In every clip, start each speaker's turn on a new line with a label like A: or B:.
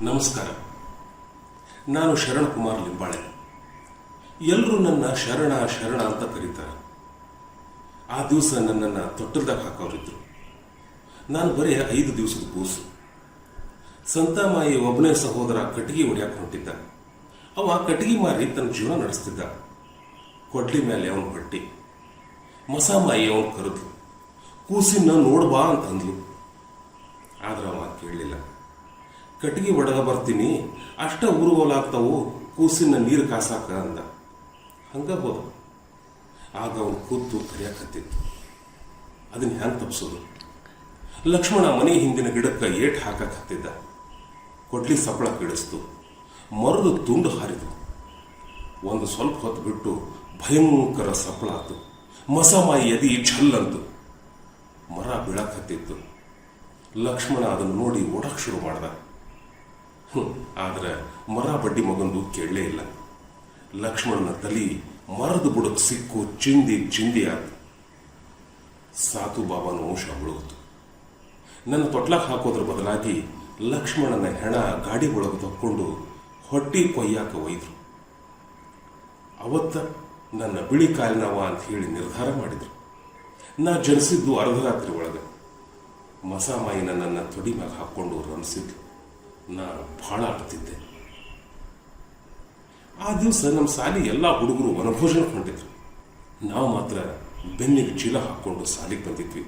A: ನಮಸ್ಕಾರ. ನಾನು ಶರಣ್ ಕುಮಾರ್ ಲಿಂಬಾಳೆ. ಎಲ್ಲರೂ ನನ್ನ ಶರಣ ಶರಣ ಅಂತ ಕರೀತಾರೆ. ಆ ದಿವಸ ನನ್ನನ್ನು ತೊಟ್ಟಲ್ದಾಗ ಹಾಕೋರಿದ್ರು. ನಾನು ಬರೀ 5 ದಿವಸದ ಕೂಸು. ಸಂತಾಮಾಯಿ ಒಬ್ಬನೇ ಸಹೋದರ ಕಟ್ಟಿಗೆ ಹೊಡ್ಯಾಕೆ ಹೊಂಟಿದ್ದ. ಅವ ಕಟ್ಟಿಗೆ ಮಾರಿ ತನ್ನ ಜೀವನ ನಡೆಸ್ತಿದ್ದ. ಕೊಡ್ಲಿ ಮೇಲೆ ಅವನು ಹೊಟ್ಟಿ. ಮಸಾಮಾಯಿ ಅವನು ಕರೆದ್ಲು. ಕೂಸಿನ ನೋಡ್ಬಾ ಅಂತಂದ್ಲು. ಆದ್ರೆ ಅವ ಕೇಳಲಿಲ್ಲ. ಕಟ್ಟಿಗೆ ಒಡಗ ಬರ್ತೀನಿ, ಅಷ್ಟ ಊರುಗೋಲಾಗ್ತಾವು, ಕೂಸಿನ ನೀರು ಕಾಸಾಕ ಅಂದ. ಹಂಗ ಹೋದ. ಆಗ ಅವನು ಕೂತು ಕರಿಯಾಕತ್ತಿತ್ತು. ಅದನ್ನ ಹ್ಯಾಂಗ ತಪ್ಸೋದು? ಲಕ್ಷ್ಮಣ ಮನೆ ಹಿಂದಿನ ಗಿಡಕ್ಕೆ ಏಟ್ ಹಾಕತ್ತಿದ್ದ. ಕೊಡ್ಲಿ ಸಪ್ಪಳ ಕಿಡಿಸ್ತು. ಮರದ ತುಂಡು ಹಾರಿದು. ಒಂದು ಸ್ವಲ್ಪ ಹೊತ್ತು ಬಿಟ್ಟು ಭಯಂಕರ ಸಪ್ಪಳ ಆತು. ಮಸಮಾಯಿ ಎದಿ ಛಲ್ಲಂತು. ಮರ ಬೀಳಕತ್ತಿತ್ತು. ಲಕ್ಷ್ಮಣ ಅದನ್ನು ನೋಡಿ ಓಡಕ್ಕೆ ಶುರು ಮಾಡ್ದ. ಆದ್ರೆ ಮರ ಬಡ್ಡಿ ಮಗಂದು ಕೇಳಲೇ ಇಲ್ಲ. ಲಕ್ಷ್ಮಣನ ತಲಿ ಮರದ ಬುಡಕ್ಕೆ ಸಿಕ್ಕು ಚಿಂದಿ ಚಿಂದಿ ಆದ. ಸಾತು ಬಾಬಾನ ವಂಶ ಉಳುಗಿತು. ನನ್ನ ತೊಟ್ಲಾಕ್ ಹಾಕೋದ್ರ ಬದಲಾಗಿ ಲಕ್ಷ್ಮಣನ ಹೆಣ ಗಾಡಿ ಒಳಗೆ ತಕ್ಕೊಂಡು ಹೊಟ್ಟಿ ಕೊಯ್ಯಾಕ ಒಯ್ದ್ರು. ಅವತ್ತ ನನ್ನ ಬಿಳಿ ಕಾಲಿನವ ಅಂತ ಹೇಳಿ ನಿರ್ಧಾರ ಮಾಡಿದ್ರು. ನಾ ಜನಿಸಿದ್ದು ಅರ್ಧರಾತ್ರಿ ಒಳಗೆ. ಮಸಾಮಾಯಿನ ನನ್ನ ತೊಡಿ ಮ್ಯಾಗ ಹಾಕೊಂಡು ರಮಿಸಿದ್ಲು. ನಾ ಭಾಳ ಆಡ್ತಿದ್ದೆ. ಆ ದಿವಸ ನಮ್ಮ ಸಾಲಿ ಎಲ್ಲ ಹುಡುಗರು ವನಭೋಜನಕ್ಕೆ ಹೊಂಟಿದ್ರು. ನಾವು ಮಾತ್ರ ಬೆನ್ನಿಗೆ ಚೀಲ ಹಾಕೊಂಡು ಸಾಲಿಗೆ ಬಂದಿದ್ವಿ.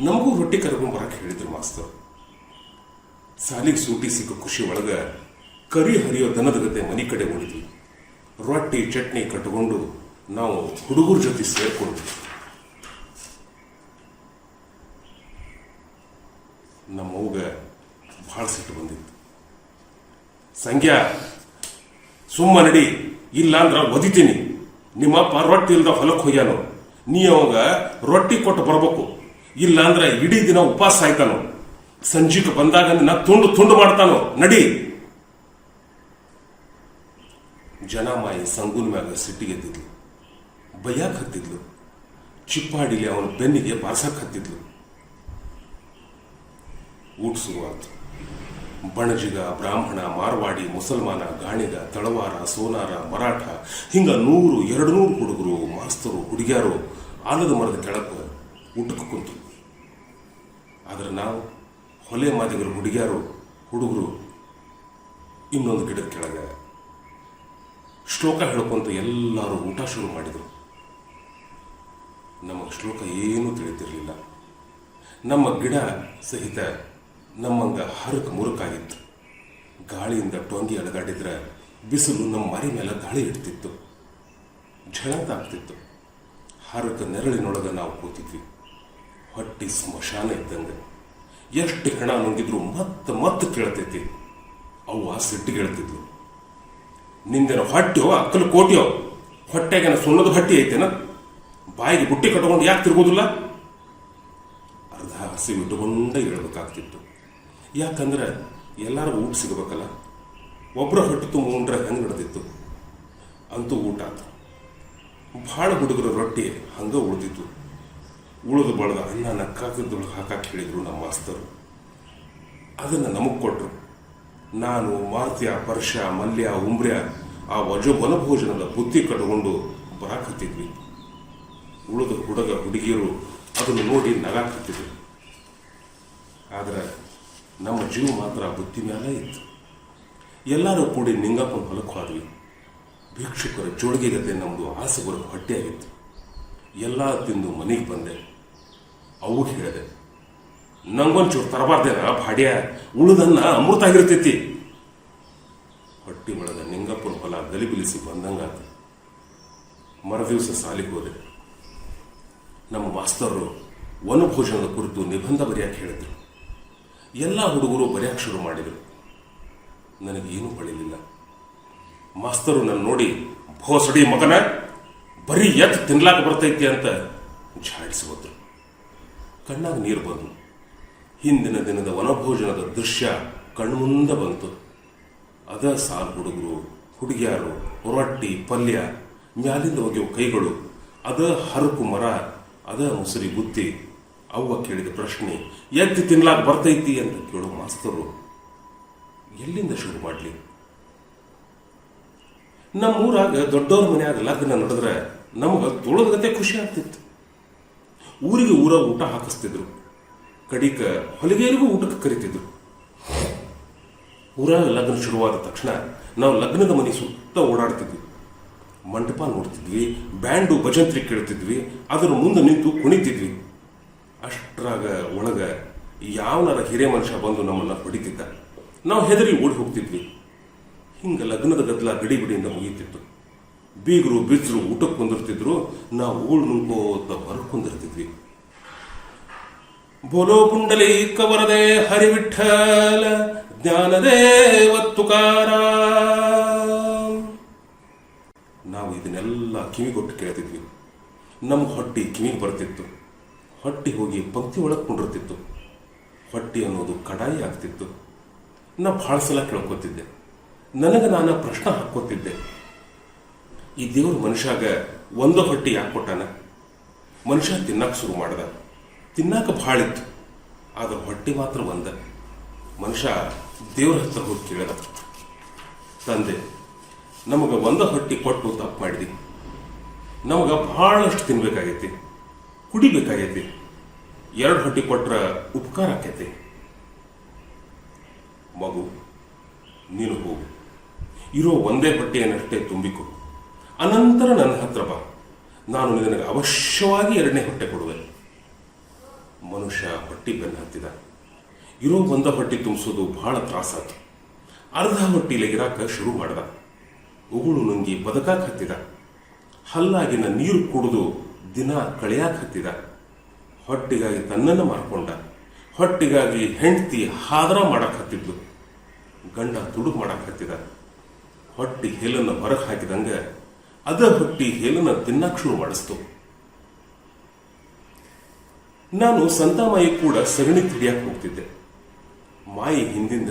A: ನಮಗೂ ರೊಟ್ಟಿ ಕರ್ಕೊಂಡು ಬರಕ್ಕೆ ಹೇಳಿದ್ರು ಮಾಸ್ತರ್. ಸಾಲಿಗೆ ಸೂಟಿ ಸಿಕ್ಕ ಖುಷಿ ಒಳಗೆ ಕರಿ ಹರಿಯೋ ದನದ ಗತೆ ಮನೆ ಕಡೆ ಓಡಿದ್ವಿ. ರೊಟ್ಟಿ ಚಟ್ನಿ ಕಟ್ಟಿಕೊಂಡು ನಾವು ಹುಡುಗರ ಜೊತೆ ಸೇರ್ಕೊಂಡ್ವಿ. ನಮ್ಮವ್ಗ ಭಾಳ ಸಿಟ್ಟು ಬಂದಿತ್ತು. ಸಂಖ್ಯಾ, ಸುಮ್ಮ ನಡಿ, ಇಲ್ಲ ಅಂದ್ರ ಒದಿತೀನಿ. ನಿಮ್ಮಪ್ಪ ರೊಟ್ಟಿ ಇಲ್ದ ಹೊಲಕ್ಕೆ ಹೋಗ್ಯಾನು. ನೀ ಅವಾಗ ರೊಟ್ಟಿ ಕೊಟ್ಟು ಬರ್ಬೇಕು. ಇಲ್ಲ ಅಂದ್ರೆ ಇಡೀ ದಿನ ಉಪವಾಸ ಆಯ್ತಾನು. ಸಂಜಿಗೆ ಬಂದಾಗ ನಿನ್ನ ತುಂಡು ತುಂಡು ಮಾಡ್ತಾನೋ. ನಡಿ. ಜನಮಾಯಿ ಸಂಗುನ್ ಮ್ಯಾಗ ಸಿಟ್ಟಿಗೆದ್ದಿದ್ಲು. ಬಯ್ಯಾಕ್ ಹತ್ತಿದ್ಲು. ಚಿಪ್ಪಾಡಿಲಿ ಅವನ ಬೆನ್ನಿಗೆ ಬಾರ್ಸಕ್ ಹತ್ತಿದ್ಲು. ಊಟ ಶುರುವಾತು. ಬಣಜಿಗ, ಬ್ರಾಹ್ಮಣ, ಮಾರ್ವಾಡಿ, ಮುಸಲ್ಮಾನ, ಗಾಣಿಗ, ತಳವಾರ, ಸೋನಾರ, ಮರಾಠ ಹಿಂಗ 100-200 ಹುಡುಗರು, ಮಾಸ್ತರು, ಹುಡುಗಿಯರು ಆಲದ ಮರದ ಕೆಳಕ್ಕೆ ಊಟಕ್ಕೆ ಕುಂತು. ಆದ್ರೆ ನಾವು ಹೊಲೆ ಮಾದಿಗರು, ಹುಡುಗಿಯರು, ಹುಡುಗರು ಇನ್ನೊಂದು ಗಿಡದ ಕೆಳಗೆ ಶ್ಲೋಕ ಹೇಳ್ಕೊಂತ ಎಲ್ಲರೂ ಊಟ ಶುರು ಮಾಡಿದರು. ನಮಗೆ ಶ್ಲೋಕ ಏನೂ ತಿಳಿತಿರಲಿಲ್ಲ. ನಮ್ಮ ಗಿಡ ಸಹಿತ ನಮ್ಮಂಗ ಹರಕ್ ಮುರುಕಾಗಿತ್ತು. ಗಾಳಿಯಿಂದ ಟೊಂಗಿ ಅಲಗಾಡಿದ್ರೆ ಬಿಸಿಲು ನಮ್ಮ ಮರಿ ಮೇಲೆ ಗಾಳಿ ಇಡ್ತಿತ್ತು. ಝಳಂತ ಆಗ್ತಿತ್ತು. ಹರಕ ನೆರಳಿನೊಳಗೆ ನಾವು ಕೂತಿದ್ವಿ. ಹೊಟ್ಟಿ ಸ್ಮಶಾನ ಇದ್ದಂಗೆ. ಎಷ್ಟು ಹೆಣ ನುಂಗಿದ್ರು ಮತ್ತೆ ಕೇಳ್ತೈತಿ. ಅವ್ವ ಸಿಟ್ಟಿಗೆ ಹೇಳ್ತಿದ್ಲು. ನಿಂದೇನ ಹೊಟ್ಟೆಯೋ ಅಕ್ಕಲು ಕೋಟಿಯೋ? ಹೊಟ್ಟೆಗೇನ ಸುಣ್ಣದ ಹೊಟ್ಟಿ ಐತೇನ? ಬಾಯಿಗೆ ಬುಟ್ಟಿ ಕಟ್ಕೊಂಡು ಯಾಕೆ ತಿರ್ಗೋದಿಲ್ಲ? ಅರ್ಧ ಹಸಿ ಇಟ್ಟುಕೊಂಡೇ ಹೇಳ್ಬೇಕಾಗ್ತಿತ್ತು. ಯಾಕಂದ್ರೆ ಎಲ್ಲರಿಗೂ ಊಟ ಸಿಗಬೇಕಲ್ಲ. ಒಬ್ಬರ ಹೊಟ್ಟೆ ತುಂಬ ಉಂಡ್ರೆ ಹೆಂಗೆ ನಡೆದಿತ್ತು. ಅಂತೂ ಊಟ ಆತು. ಭಾಳ ಹುಡುಗರ ರೊಟ್ಟಿ ಹಂಗೆ ಉಳಿದಿತ್ತು. ಉಳಿದು ಬಳದ ಅನ್ನ ನಕ್ಕಾಕದೊಳಗೆ ಹಾಕಕ್ಕೆ ಹೇಳಿದ್ರು ನಮ್ಮ ಮಾಸ್ತರು. ಅದನ್ನು ನಮಗೆ ಕೊಟ್ಟರು. ನಾನು, ಮಾರ್ತ್ಯ, ಪರ್ಷ, ಮಲ್ಯ, ಉಂಬ್ರ್ಯ ಆ ವನಭೋಜನದ ಬುತ್ತಿ ಕಟ್ಕೊಂಡು ಬರಾಕತ್ತಿದ್ವಿ. ಉಳಿದ ಹುಡುಗ ಹುಡುಗಿಯರು ಅದನ್ನು ನೋಡಿ ನಗಾಕತ್ತಿದ್ರು. ಆದರೆ ನಮ್ಮ ಜೀವ ಮಾತ್ರ ಬುತ್ತಿ ಮೇಲೆ ಇತ್ತು. ಎಲ್ಲರೂ ಕೂಡಿ ನಿಂಗಪ್ಪನ ಹೊಲಕ್ಕೆ ಹೋದ್ವಿ. ಭಿಕ್ಷುಕರ ಜೋಳಿಗೆಗತೆ ನಮ್ಮದು ಆಸೆ ಬರೋದು ಹೊಟ್ಟೆಯಾಗಿತ್ತು. ಎಲ್ಲ ತಿಂದು ಮನೆಗೆ ಬಂದೆ. ಅವು ಹೇಳಿದೆ, ನಂಗೊಂಚೂರು ತರಬಾರ್ದೇನ ಭಾಡ್ಯ, ಉಳಿದನ್ನ ಅಮೃತ ಆಗಿರ್ತೈತಿ. ಹೊಟ್ಟಿ ಒಳಗ ನಿಂಗಪ್ಪನ ಹೊಲ ಗಲಿಬಿಲಿಸಿ ಬಂದಂಗಾತ. ಮರುದಿವಸ ಸಾಲಿಗೆ ಹೋದೆ. ನಮ್ಮ ಮಾಸ್ತರು ವನಭೋಜನದ ಕುರಿತು ನಿಬಂಧ ಬರೆಯಕ್ಕೆ ಹೇಳಿದ್ರು. ಎಲ್ಲ ಹುಡುಗರು ಬರೆಯಕ್ಕೆ ಶುರು ಮಾಡಿದರು. ನನಗೇನು ಹೊಳಿಲಿಲ್ಲ. ಮಾಸ್ತರು ನನ್ನ ನೋಡಿ, ಭೋಸಡಿ ಮಗನ, ಬರೀ ಎತ್ತು ತಿನ್ಲಾಕ ಬರ್ತೈತಿ ಅಂತ ಝಾಡಿಸಿ ಹೋದ್ರು. ಕಣ್ಣಾಗ ನೀರು ಬಂದು. ಹಿಂದಿನ ದಿನದ ವನಭೋಜನದ ದೃಶ್ಯ ಕಣ್ಮುಂದೆ ಬಂತು. ಅದ ಸಾಲು ಹುಡುಗರು, ಹುಡುಗಿಯಾರು, ರೊಟ್ಟಿ, ಪಲ್ಯ, ಮ್ಯಾಲಿಂದ ಒಗೆಯುವ ಕೈಗಳು, ಅದ ಹರಕು ಮರ, ಅದ ಮುಸುರಿ ಬುತ್ತಿ, ಅವ್ವ ಕೇಳಿದ ಪ್ರಶ್ನೆ ಎತ್ತಿ ತಿನ್ಲಾಕ ಬರ್ತೈತಿ ಅಂತ ಕೇಳೋ ಮಾಸ್ತರು ಎಲ್ಲಿಂದ ಶುರು ಮಾಡಲಿ? ನಮ್ಮೂರಾಗ ದೊಡ್ಡವ್ರ ಮನ್ಯಾಗ ಲಗ್ನ ನಡೆದ್ರೆ ನಮ್ಗೆ ತುಳದಗತೆ ಖುಷಿ ಆಗ್ತಿತ್ತು. ಊರಿಗೆ ಊರ ಊಟ ಹಾಕಿಸ್ತಿದ್ರು, ಕಡಿಕ ಹೊಲಿಗೆಯರಿಗೂ ಊಟಕ್ಕೆ ಕರಿತಿದ್ರು. ಊರಾಗ ಲಗ್ನ ಶುರುವಾದ ತಕ್ಷಣ ನಾವು ಲಗ್ನದ ಮನೆ ಸುತ್ತ ಓಡಾಡ್ತಿದ್ವಿ, ಮಂಟಪ ನೋಡ್ತಿದ್ವಿ, ಬ್ಯಾಂಡು ಭಜಂತ್ರಿ ಕೇಳ್ತಿದ್ವಿ, ಅದರ ಮುಂದೆ ನಿಂತು ಕುಣಿತಿದ್ವಿ. ಅಷ್ಟರಾಗ ಒಳಗ ಯಾವನಾರ ಹಿರೇ ಮನುಷ್ಯ ಬಂದು ನಮ್ಮನ್ನ ಹೊಡಿತಿದ್ದ. ನಾವು ಹೆದರಿ ಓಡಿ ಹೋಗ್ತಿದ್ವಿ. ಹಿಂಗೆ ಲಗ್ನದ ಗದ್ದಲ ಗಡಿಬಿಡಿಯಿಂದ ಮುಗಿತಿತ್ತು. ಬೀಗರು ಬಿಚ್ಚರು ಊಟಕ್ಕೆ ಕುಂದಿರ್ತಿದ್ರು, ನಾವು ಊಳು ನುಂಕೋತ ಹೊರಗೆ ಕುಂದಿರ್ತಿದ್ವಿ. ಬೋಲೋ ಪುಂಡಲಿ ಕವರದೆ ಹರಿವಿಠಲ ಜ್ಞಾನದೇವ ತುಕಾರಾಮ್. ನಾವು ಇದನ್ನೆಲ್ಲ ಕಿವಿಗೊಟ್ಟು ಕೇಳ್ತಿದ್ವಿ. ನಮ್ಮ ಹೊಟ್ಟಿ ಕಿವಿಗೆ ಬರ್ತಿತ್ತು. ಹೊಟ್ಟಿ ಹೋಗಿ ಪಂಕ್ತಿ ಒಳಗೆ ಕುಂಡಿರ್ತಿತ್ತು. ಹೊಟ್ಟಿ ಅನ್ನೋದು ಕಡಾಯಿ ಆಗ್ತಿತ್ತು. ನಾ ಭಾಳ ಸಲ ಕೇಳ್ಕೊತಿದ್ದೆ. ನನಗೆ ನಾನು ಪ್ರಶ್ನೆ ಹಾಕ್ಕೋತಿದ್ದೆ, ಈ ದೇವ್ರ ಮನುಷ್ಯಾಗ ಒಂದು ಹೊಟ್ಟಿ ಯಾಕೆ ಕೊಟ್ಟಾನ? ಮನುಷ್ಯ ತಿನ್ನಕ್ಕೆ ಶುರು ಮಾಡ್ದ, ತಿನ್ನಾಕ ಭಾಳ ಇತ್ತು, ಆದ್ರೆ ಹೊಟ್ಟಿ ಮಾತ್ರ ಒಂದ. ಮನುಷ್ಯ ದೇವ್ರ ಹತ್ರ ಹೋಗಿ ಕೇಳದ, ತಂದೆ ನಮಗೆ ಒಂದು ಹೊಟ್ಟಿ ಕೊಟ್ಟು ತಪ್ಪು ಮಾಡಿದಿ, ನಮಗೆ ಬಹಳಷ್ಟು ತಿನ್ಬೇಕಾಗೈತಿ, ಕುಡಿಬೇಕಾಗೈತಿ, 2 ಹೊಟ್ಟಿ ಕೊಟ್ರ ಉಪಕಾರ ಆಕೈತಿ. ಮಗು, ನೀನು ಹೋಗು, ಇರೋ ಒಂದೇ ಹೊಟ್ಟೆಯನ್ನಷ್ಟೇ ತುಂಬಿಕೊ, ಅನಂತರ ನನ್ನ ಹತ್ರ ಬಾ, ನಾನು ನಿನಗೆ ಅವಶ್ಯವಾಗಿ 2ನೇ ಹೊಟ್ಟೆ ಕೊಡುವೆ. ಮನುಷ್ಯ ಹೊಟ್ಟಿ ಬೆನ್ನು ಹತ್ತಿದ. ಇರೋ ಒಂದ ಹೊಟ್ಟಿ ತುಂಬಿಸೋದು ಬಹಳ ತ್ರಾಸಾತು. ಅರ್ಧ ಹೊಟ್ಟಿಲೆಗಿರಾಕ ಶುರು ಮಾಡ್ದ. ಉಗುಳು ನುಂಗಿ ಬದುಕಾಕ ಹತ್ತಿದ. ಹಲ್ಲಾಗಿನ ನೀರು ಕುಡಿದು ದಿನ ಕಳೆಯಾಕ ಹತ್ತಿದ. ಹೊಟ್ಟಿಗಾಗಿ ತನ್ನನ್ನು ಮಾರ್ಕೊಂಡ. ಹೊಟ್ಟಿಗಾಗಿ ಹೆಂಡತಿ ಹಾದರ ಮಾಡಕ್ ಹತ್ತಿದ್ಲು. ಗಂಡ ತುಡುಗು ಮಾಡಕ್ ಹತ್ತಿದ. ಹೊಟ್ಟಿ ಹೇಲನ್ನು ಹೊರಗೆ ಹಾಕಿದಂಗ ಅದ ಹೊಟ್ಟಿ ಹೇಲನ್ನ ತಿನ್ನಕ್ ಶುರು ಮಾಡಿಸ್ತು. ನಾನು ಸಂತಾಮಾಯಿ ಕೂಡ ಸಗಣಿ ತಿಡಿಯಾಕ ಹೋಗ್ತಿದ್ದೆ. ಮಾಯಿ ಹಿಂದಿಂದ,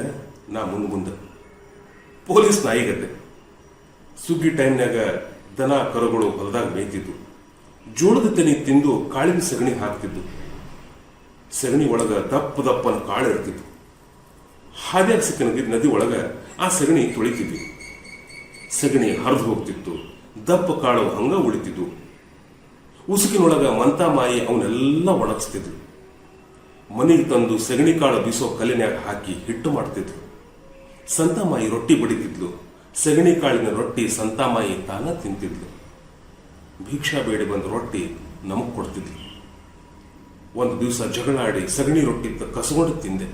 A: ನಾ ಮುಂದೆ. ಪೊಲೀಸ್ ನಾಯಿಗದ್ದೆ. ಸುಗ್ಗಿ ಟೈಮ್ನಾಗ ದನ ಕರುಗಳು ಹೊಲದಾಗ ಮೇಯ್ತಿದ್ದು. ಜೋಳದ ತೆನಿ ತಿಂದು ಕಾಳಿನ ಸಗಣಿ ಹಾಕ್ತಿದ್ದು. ಸಗಣಿ ಒಳಗ ದಪ್ಪನ ಕಾಳು ಇರ್ತಿತ್ತು. ಹಾದ್ಯಾಗ ಸಿಕ್ಕನಗಿದ್ದ ನದಿ ಒಳಗ ಆ ಸಗಣಿ ತೊಳಿತಿದ್ವಿ. ಸಗಣಿ ಹರಿದು ಹೋಗ್ತಿತ್ತು, ದಪ್ಪ ಕಾಳು ಹಂಗ ಉಳಿತಿದ್ವು. ಉಸುಕಿನೊಳಗ ಮಂತಾಮಾಯಿ ಅವನ್ನೆಲ್ಲ ಒಣಗಿಸ್ತಿದ್ವು. ಮನೆಗೆ ತಂದು ಸಗಣಿ ಕಾಳು ಬೀಸೋ ಕಲ್ಲಿನ್ಯಾಗ ಹಾಕಿ ಹಿಟ್ಟು ಮಾಡ್ತಿದ್ವು. ಸಂತಾಮಾಯಿ ರೊಟ್ಟಿ ಬಡಿತಿದ್ಲು. ಸಗಣಿ ಕಾಳಿನ ರೊಟ್ಟಿ ಸಂತಾಮಾಯಿ ತಾನ ತಿಂತಿದ್ಲು. ಭಿಕ್ಷಾ ಬೇಡಿ ಬಂದ ರೊಟ್ಟಿ ನಮಗ್ ಕೊಡ್ತಿದ್ಲು. ಒಂದು ದಿವಸ ಜಗಳಾಡಿ ಸಗಣಿ ರೊಟ್ಟಿ ಕಸಗೊಂಡು ತಿಂದೆ.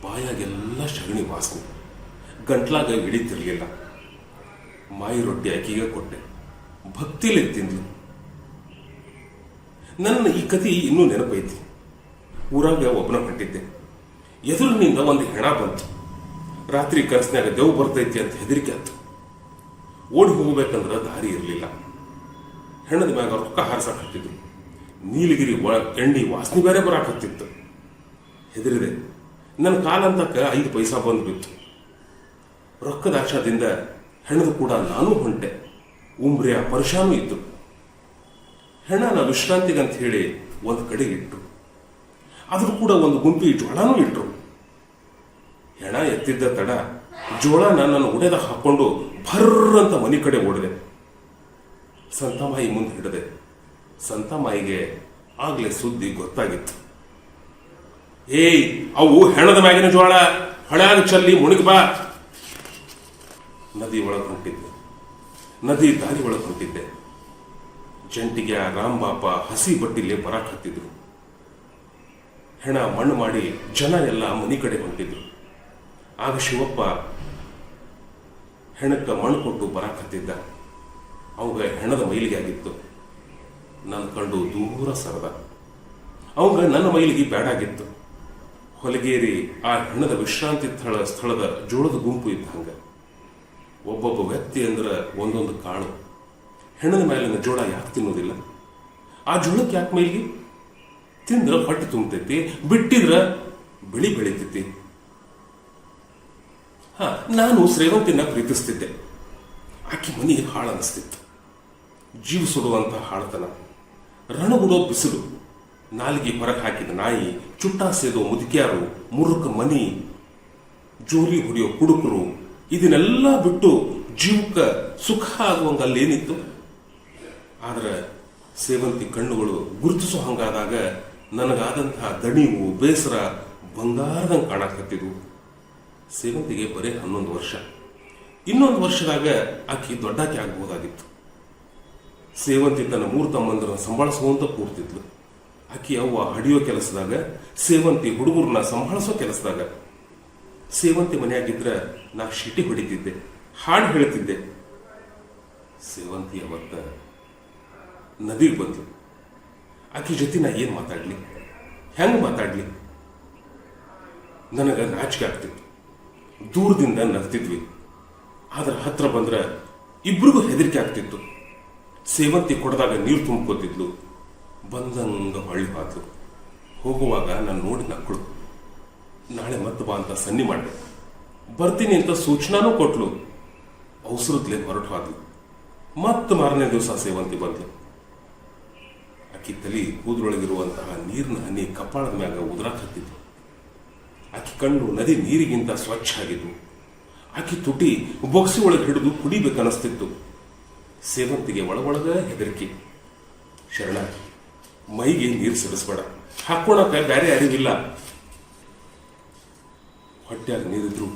A: ಬಾಯಾಗೆಲ್ಲ ಸಗಣಿ ವಾಸನೆ, ಗಂಟ್ಲಾಗ ಹಿಡಿತಿರ್ಲಿಲ್ಲ. ಮಾಯಿ ರೊಟ್ಟಿ ಆಕಿಗೆ ಕೊಟ್ಟೆ, ಭಕ್ತಿಲಿ ತಿಂದ್ಲು. ನನ್ನ ಈ ಕಥೆ ಇನ್ನೂ ನೆನಪೈತಿ. ಊರಾಗ ಒಬ್ಬನ ಹೊಂಟಿದ್ದೆ. ಎದುರಿನಿಂದ ಒಂದು ಹೆಣ ಬಂತು. ರಾತ್ರಿ ಕನಸಿನಾಗ ದೇವ್ ಬರ್ತೈತಿ ಅಂತ ಹೆದರಿಕೆ ಆಯ್ತು. ಓಡಿ ಹೋಗ್ಬೇಕಂದ್ರ ದಾರಿ ಇರಲಿಲ್ಲ. ಹೆಣದ ಮ್ಯಾಗ ರೊಕ್ಕ ಹಾರಿಸಕ್ ಹತ್ತಿದ್ರು. ನೀಲಗಿರಿ ಎಣ್ಣಿ ವಾಸನೆ ಬೇರೆ ಬರಾಕತ್ತಿತ್ತು. ಹೆದರಿದೆ. ನನ್ನ ಕಾಲಂತಕ್ಕ 5 ಪೈಸಾ ಬಂದು ಬಿತ್ತು. ರೊಕ್ಕದ ಆಶಾದಿಂದ ಹೆಣದ ಕೂಡ ನಾನೂ ಹೊಂಟೆ. ಉಂಬ್ರಿಯ ಪರುಷಾನೂ ಇತ್ತು. ಹೆಣನ ವಿಶ್ರಾಂತಿಗಂತ ಹೇಳಿ ಒಂದು ಕಡೆಗೆ ಇಟ್ರು. ಅದ್ರ ಕೂಡ ಒಂದು ಗುಂಪಿ ಜೋಳನೂ ಇಟ್ರು. ಹೆಣ ಎತ್ತಿದ್ದ ತಡ ಜೋಳ ನನ್ನನ್ನು ಉಡೆದ ಹಾಕೊಂಡು ಭರ್ರಂತ ಮನೆ ಕಡೆ ಓಡಿದೆ. ಸಂತಾಮಾಯಿ ಮುಂದೆ ಹಿಡದೆ. ಸಂತಾಮಾಯಿಗೆ ಆಗ್ಲೇ ಸುದ್ದಿ ಗೊತ್ತಾಗಿತ್ತು. ಏಯ್, ಅವು ಹೆಣದ ಮ್ಯಾಗಿನ ಜೋಳ, ಹೊಳ್ಯಾಗ ಚಲ್ಲಿ ಮುಳುಗಿ ಬಾ. ನದಿ ಒಳಗೆ ಹೊಂಟಿದ್ದೆ. ನದಿ ದಾರಿ ಒಳಗೆ ಹೊಂಟಿದ್ದೆ. ಜಂಟಿಗೆ ರಾಂಬಾಪ ಹಸಿ ಬಟ್ಟಿಲೆ ಬರಾಕ್ ಹತ್ತಿದ್ರು. ಹೆಣ ಮಣ್ಣು ಮಾಡಿ ಜನ ಎಲ್ಲ ಮನೆ ಕಡೆ ಹೊಂಟಿದ್ರು. ಆಗ ಶಿವಪ್ಪ ಹೆಣಕ್ಕ ಮಣ್ಣು ಕೊಟ್ಟು ಬರಾಕ್ ಹತ್ತಿದ್ದ. ಅವಾಗ ಹೆಣದ ಮೈಲಿಗೆ ಆಗಿತ್ತು. ನನ್ನ ಕಂಡು ದೂರ ಸರದ. ಅವಾಗ ನನ್ನ ಮೈಲಿಗೆ ಬೇಡಾಗಿತ್ತು. ಹೊಲಗೇರಿ ಆ ಹೆಣದ ವಿಶ್ರಾಂತಿ ಸ್ಥಳದ ಜೋಳದ ಗುಂಪು ಇದ್ದ ಹಂಗ. ಒಬ್ಬೊಬ್ಬ ವ್ಯಕ್ತಿ ಅಂದ್ರೆ ಒಂದೊಂದು ಕಾಳು. ಹೆಣದ ಮೇಲಿನ ಜೋಳ ಯಾಕೆ ತಿನ್ನೋದಿಲ್ಲ? ಆ ಜೋಳಕ್ಕೆ ಯಾಕೆ ಮೈಲಿಗೆ? ತಿಂದ್ರ ಹೊಟ್ಟೆ ತುಂಬತೈತಿ, ಬಿಟ್ಟಿದ್ರ ಬೆಳಿ ಬೆಳಿತೈತಿ. ನಾನು ಶ್ರೇವಂತಿನ ಪ್ರೀತಿಸ್ತಿದ್ದೆ. ಆಕೆ ಮನಿ ಹಾಳು ಅನಿಸ್ತಿತ್ತು. ಜೀವ ಸುಡುವಂತ ಹಾಳತನ, ರಣಗುಡೋ ಬಿಸಿಲು, ನಾಲಿಗೆ ಹೊರಗೆ ಹಾಕಿದ ನಾಯಿ, ಚುಟ್ಟ ಸೇದೋ ಮುದುಕಿಯಾರು, ಮುರುಕ ಮನಿ, ಜೋಲಿ ಹೊಡೆಯೋ ಕುಡುಕರು ಇದನ್ನೆಲ್ಲ ಬಿಟ್ಟು ಜೀವಕ್ಕೆ ಸುಖ ಆಗುವಂಗ ಅಲ್ಲೇನಿತ್ತು. ಆದ್ರೆ ಸೇವಂತಿ ಕಣ್ಣುಗಳು ಗುರುತಿಸೋ ಹಂಗಾದಾಗ ನನಗಾದಂತಹ ದಣಿವು ಬೇಸರ ಬಂಗಾರದಂಗೆ ಕಾಣಕತ್ತಿದ್ವು. ಸೇವಂತಿಗೆ ಬರೀ 11 ವರ್ಷ. ಇನ್ನೊಂದು ವರ್ಷದಾಗ ಆಕಿ ದೊಡ್ಡಾಕಿ ಆಗ್ಬೋದಾಗಿತ್ತು. ಸೇವಂತಿ ತನ್ನ 3 ತಮ್ಮಂದಿರನ್ನ ಸಂಭಾಳಿಸುವಂತ ಕೂಡ್ತಿದ್ಲು. ಆಕಿ ಅವ್ವ ಹಡಿಯೋ ಕೆಲಸದಾಗ, ಸೇವಂತಿ ಹುಡುಗರನ್ನ ಸಂಭಾಳಿಸೋ ಕೆಲಸದಾಗ. ಸೇವಂತಿ ಮನೆಯಾಗಿದ್ರ ನಾ ಶಿಟಿ ಹೊಡಿತಿದ್ದೆ, ಹಾಡು ಹೇಳ್ತಿದ್ದೆ. ಸೇವಂತಿ ಅವತ್ತ ನದಿಗೆ ಬಂದ್ಲು. ಆಕಿ ಜೊತೆ ನಾ ಏನ್ ಮಾತಾಡ್ಲಿ, ಹೆಂಗ್ ಮಾತಾಡ್ಲಿ? ನನಗ ನಾಚಿಕೆ ಆಗ್ತಿತ್ತು. ದೂರದಿಂದ ನಗ್ತಿದ್ವಿ, ಆದ್ರೆ ಹತ್ರ ಬಂದ್ರ ಇಬ್ರಿಗೂ ಹೆದರಿಕೆ ಆಗ್ತಿತ್ತು. ಸೇವಂತಿ ಕೊಡದಾಗ ನೀರು ತುಂಬ್ಕೋತಿದ್ಲು, ಬಂದಂಗ ಹೊಳ್ಳಿ ಹಾದ್ಲು. ಹೋಗುವಾಗ ನಾನು ನೋಡಿ ನಕ್ಕಳು. ನಾಳೆ ಮತ್ತೆ ಬಾ ಅಂತ ಸನ್ನಿ ಮಾಡಿದೆ. ಬರ್ತೀನಿ ಅಂತ ಸೂಚನಾನೂ ಕೊಟ್ಲು. ಅವಸರದ್ಲೆ ಹೊರಟು ಹಾದ್ಲು. ಮತ್ತೆ ಮಾರನೇ ದಿವಸ ಸೇವಂತಿ ಬಂದ್ಲು. ಆಕಿ ತಲಿ ಕೂದರೊಳಗಿರುವಂತಹ ನೀರಿನ ಹನಿ ಕಪಾಳದ ಮ್ಯಾಗ ಉದುರಾಕ್ ಹತ್ತಿದ್ಲು. ಆಕಿ ಕಣ್ಣು ನದಿ ನೀರಿಗಿಂತ ಸ್ವಚ್ಛ ಆಗಿದ್ವು. ಆಕಿ ತುಟಿ ಬೊಕ್ಸಿ ಒಳಗೆ ಹಿಡಿದು ಕುಡಿಬೇಕನ್ನಿಸ್ತಿತ್ತು. ಸೇವಂತಿಗೆ ಒಳಗೊಳಗ ಹೆದರಿಕೆ. ಶರಣ, ಮೈಗೆ ನೀರು ಸಿಡಿಸ್ಬೇಡ, ಹಾಕೋಣಕ ಬೇರೆ ಅರಿವಿಲ್ಲ. ಹೊಟ್ಯಾಗ ನೀರಿದ್ರು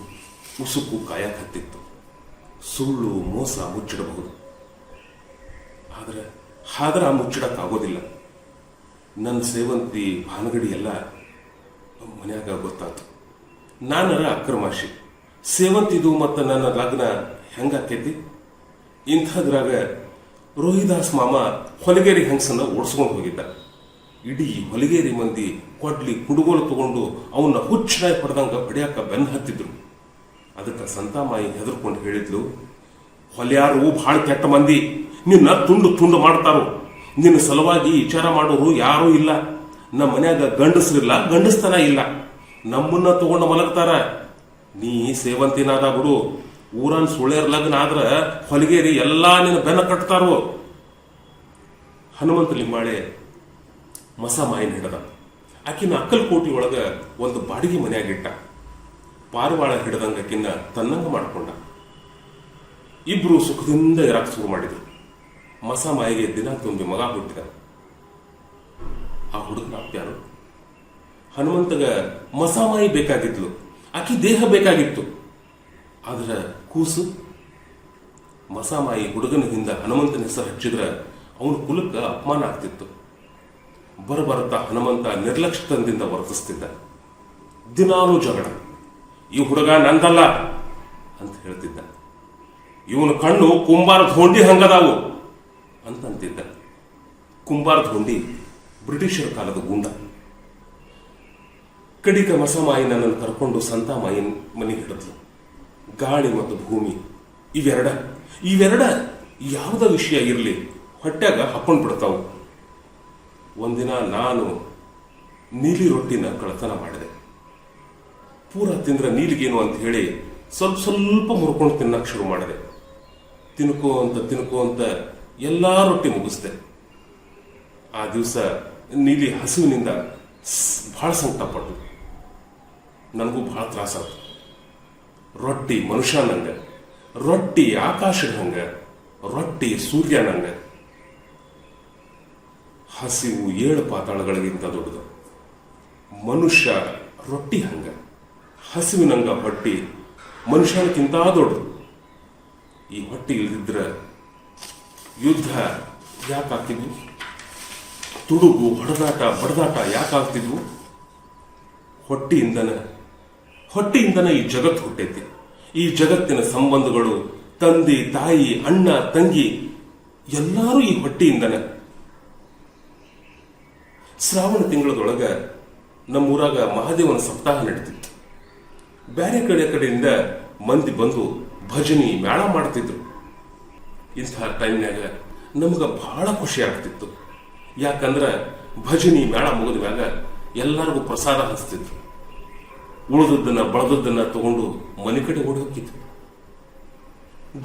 A: ಉಸುಕು ಕಾಯಕ್ ಹತ್ತಿತ್ತು. ಸುಳ್ಳು ಮೋಸ ಮುಚ್ಚಿಡಬಹುದು, ಆದ್ರೆ ಆ ಮುಚ್ಚಿಡಕ್ಕಾಗೋದಿಲ್ಲ. ನನ್ನ ಸೇವಂತಿ ಭಾನಗಡಿ ಎಲ್ಲ ಮನ್ಯಾಗ ಗೊತ್ತಾತು. ನಾನರ ಅಕ್ರಮಾಶಿ. ಸೇವಂತಿದು ಮತ್ತು ನನ್ನ ಲಗ್ನ ಹೆಂಗಾಕೈತಿ? ಇಂಥದ್ರಾಗ ರೋಹಿದಾಸ್ ಮಾಮ ಹೊಲಗೇರಿ ಹಂಗಸನ್ನ ಓಡಿಸ್ಕೊಂಡು ಹೋಗಿದ್ದ. ಇಡೀ ಹೊಲಗೇರಿ ಮಂದಿ ಕೊಡ್ಲಿ ಕುಡುಗೋಲು ತಗೊಂಡು ಅವನ್ನ ಹುಚ್ಚನಾಗಿ ಪಡೆದಂಗ ಪಡೆಯಾಕ ಬೆನ್ನ ಹತ್ತಿದ್ರು. ಅದಕ್ಕೆ ಸಂತಾಮಾಯಿ ಹೆದರ್ಕೊಂಡು ಹೇಳಿದ್ಲು, ಹೊಲ್ಯಾರು ಬಹಳ ಕೆಟ್ಟ ಮಂದಿ, ನಿನ್ನ ತುಂಡು ತುಂಡು ಮಾಡ್ತಾರೋ. ನಿನ್ನ ಸಲುವಾಗಿ ವಿಚಾರ ಮಾಡೋರು ಯಾರೂ ಇಲ್ಲ. ನಮ್ಮ ಮನ್ಯಾಗ ಗಂಡಸ್ರಿಲ್ಲ, ಗಂಡಸ್ತನ ಇಲ್ಲ. ನಮ್ಮನ್ನ ತಗೊಂಡು ಮಲಗ್ತಾರ. ನೀ ಸೇವಂತಿನಾದ ಬಿಡು. ಊರನ್ ಸುಳ್ಯರ್ ಲಗ್ನ ಆದ್ರ ಹೊಲಗೇರಿ ಎಲ್ಲಾ ನಿನ್ನ ಬೆನ್ನ ಕಟ್ತಾರೋ. ಹನುಮಂತ ಲಿಂಬಾಳೆ ಮಸಾಮಾಯಿನ ಹಿಡದ. ಆಕಿನ ಅಕ್ಕಲ್ಕೋಟಿ ಒಳಗ ಒಂದು ಬಾಡಿಗೆ ಮನೆಯಾಗಿಟ್ಟ. ಪಾರಿವಾಳ ಹಿಡದಂಗ ಆಕಿನ್ನ ತನ್ನಂಗ ಮಾಡ್ಕೊಂಡ. ಇಬ್ರು ಸುಖದಿಂದ ಇರಾಕ್ ಶುರು ಮಾಡಿದ್ರು. ಮಸಾಮಾಯಿಗೆ ದಿನ ತುಂಬಿ ಮಗ ಹುಟ್ಟಿದ. ಆ ಹುಡುಗನ ಅಪ್ಪ್ಯಾರು. ಹನುಮಂತಗ ಮಸಾಮಾಯಿ ಬೇಕಾಗಿದ್ಲು, ಆಕಿ ದೇಹ ಬೇಕಾಗಿತ್ತು. ಆದ್ರೆ ಕೂಸು? ಮಸಾಮಾಯಿ ಹುಡುಗನ ಹಿಂದ ಹನುಮಂತನ ಹೆಸರು ಹಚ್ಚಿದ್ರ ಅವನ ಕುಲಕ್ಕೆ ಅಪಮಾನ ಆಗ್ತಿತ್ತು. ಬರಬರುತ್ತಾ ಹನುಮಂತ ನಿರ್ಲಕ್ಷ್ಯತನದಿಂದ ವರ್ತಿಸ್ತಿದ್ದ. ದಿನಾಲೂ ಜಗಳ. ಈ ಹುಡುಗ ನಂದಲ್ಲ ಅಂತ ಹೇಳ್ತಿದ್ದ. ಇವನ ಕಣ್ಣು ಕುಂಬಾರ ಧೋಂಡಿ ಹಂಗದಾವು ಅಂತಂತಿದ್ದ. ಕುಂಬಾರ ಧೋಂಡಿ ಬ್ರಿಟಿಷರ ಕಾಲದ ಗೂಂಡ. ಕಡಿಕ ಮಸಮಾಯಿ ನನ್ನನ್ನು ಕರ್ಕೊಂಡು ಸಂತಾಮಾಯಿನ ಮನೆಗೆ ಹಿಡಿದ್ಲು. ಗಾಳಿ ಮತ್ತು ಭೂಮಿ ಇವೆರಡ ಯಾವುದ ವಿಷಯ ಇರಲಿ ಹೊಟ್ಯಾಗ ಹಾಕೊಂಡು ಬಿಡ್ತಾವು. ಒಂದಿನ ನಾನು ನೀಲಿ ರೊಟ್ಟಿನ ಕಳತನ ಮಾಡಿದೆ. ಪೂರ ತಿಂದ್ರ ನೀಲಿಗೇನು ಅಂತ ಹೇಳಿ ಸ್ವಲ್ಪ ಸ್ವಲ್ಪ ಮುರ್ಕೊಂಡು ತಿನ್ನಕ್ಕೆ ಶುರು ಮಾಡಿದೆ. ತಿನ್ಕೋ ಅಂತ ಎಲ್ಲಾ ರೊಟ್ಟಿ ಮುಗಿಸ್ದೆ. ಆ ದಿವಸ ನೀಲಿ ಹಸುವಿನಿಂದ ಬಹಳ ಸಂಕಟಪಟ್ಟು ನನಗೂ ಬಹಳ ತ್ರಾಸಾಯ್ತು. ರೊಟ್ಟಿ ಮನುಷ್ಯನಂಗ, ರೊಟ್ಟಿ ಆಕಾಶದಂಗ, ರೊಟ್ಟಿ ಸೂರ್ಯನಂಗ. ಹಸಿವು 7 ಪಾತಾಳಗಳಿಗಿಂತ ದೊಡ್ಡದು. ಮನುಷ್ಯ ರೊಟ್ಟಿ ಹಂಗ, ಹಸಿವಿನಂಗ ಹೊಟ್ಟಿ ಮನುಷ್ಯನಕ್ಕಿಂತ ದೊಡ್ಡದು. ಈ ಹೊಟ್ಟಿ ಇಲ್ದಿದ್ರ ಯುದ್ಧ ಯಾಕಾಗ್ತಿದ್ವು? ತುಡುಗು ಹೊಡೆದಾಟ ಬಡದಾಟ ಯಾಕಾಗ್ತಿದ್ವು? ಹೊಟ್ಟಿಯಿಂದನ ಈ ಜಗತ್ತು ಹುಟ್ಟೈತಿ. ಈ ಜಗತ್ತಿನ ಸಂಬಂಧಗಳು, ತಂದೆ ತಾಯಿ ಅಣ್ಣ ತಂಗಿ ಎಲ್ಲರೂ ಈ ಹೊಟ್ಟಿಯಿಂದನ. ಶ್ರಾವಣ ತಿಂಗಳದೊಳಗ ನಮ್ಮೂರಾಗ ಮಹಾದೇವನ ಸಪ್ತಾಹ ನಡೀತಿತ್ತು. ಬೇರೆ ಕಡೆಯಿಂದ ಮಂದಿ ಬಂದು ಭಜನಿ ಮೇಳ ಮಾಡ್ತಿದ್ರು. ಇಂಥ ಟೈಮ್ನಾಗ ನಮಗ ಬಹಳ ಖುಷಿ ಆಗ್ತಿತ್ತು. ಯಾಕಂದ್ರ ಭಜನಿ ಮೇಳ ಮುಗಿದ ಮ್ಯಾಗ ಎಲ್ಲರಿಗೂ ಪ್ರಸಾದ ಹಚ್ತಿದ್ರು. ಉಳಿದದ್ದನ್ನ ಬಳದದ್ದನ್ನ ತಗೊಂಡು ಮನೆ ಕಡೆ ಓಡಿ ಹೋಗಿತ್ತು.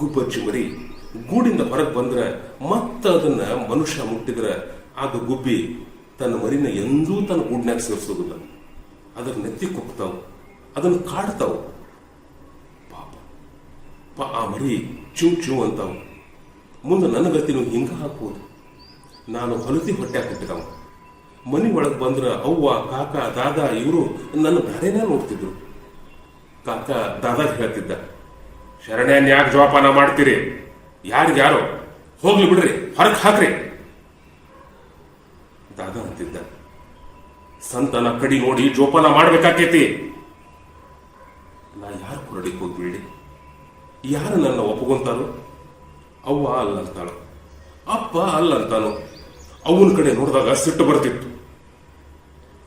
A: ಗುಬ್ಬಚ್ಚಿ ಮರಿ ಗೂಡಿಂದ ಹೊರಗೆ ಬಂದ್ರೆ ಮತ್ತ ಅದನ್ನ ಮನುಷ್ಯ ಮುಟ್ಟಿದ್ರ ಆಗ ಗುಬ್ಬಿ ತನ್ನ ಮರಿನ ಎಂದೂ ತನ್ನ ಗೂಡ್ನ್ಯಾಗ ಸೇರಿಸೋದಿಲ್ಲ. ಅದರ ನೆತ್ತಿ ಕುಕ್ತಾವು, ಅದನ್ನು ಕಾಡ್ತಾವು. ಆ ಮರಿ ಚೂ ಚೂ ಅಂತಾವ. ಮುಂದೆ ನನ್ನ ಗತಿನೂ ಹಿಂಗ ಹಾಕುವುದು. ನಾನು ಹೊಲತಿ ಹೊಟ್ಟೆ ಹುಟ್ಟಿದವ. ಮನೆ ಒಳಗೆ ಬಂದ್ರೆ ಅವ್ವ, ಕಾಕ, ದಾದಾ ಇವರು ನನ್ನ ಬ್ಯಾರೇನ ನೋಡ್ತಿದ್ರು. ಕಾಕ ದಾದಾಗ ಹೇಳ್ತಿದ್ದ, ಶರಣ್ಯನ್ ಯಾಕೆ ಜೋಪಾನ ಮಾಡ್ತೀರಿ? ಯಾರಿಗ್ಯಾರೋ ಹೋಗ್ಲಿ ಬಿಡ್ರಿ, ಹೊರಗೆ ಹಾಕ್ರಿ. ದಾದಾ ಅಂತಿದ್ದ, ಸಂತನ ಕಡಿ ನೋಡಿ ಜೋಪಾನ ಮಾಡ್ಬೇಕಾಕೇತಿ. ನಾ ಯಾರು ಕೊರಡಿಗೆ ಹೋಗ್ಬಿಡಿ? ಯಾರು ನನ್ನ ಒಪ್ಪಗೊಂತಾರೋ? ಅವ್ವ ಅಲ್ಲಂತಾಳು, ಅಪ್ಪ ಅಲ್ಲಂತಾನು. ಅವನ ಕಡೆ ನೋಡಿದಾಗ ಸಿಟ್ಟು ಬರ್ತಿತ್ತು.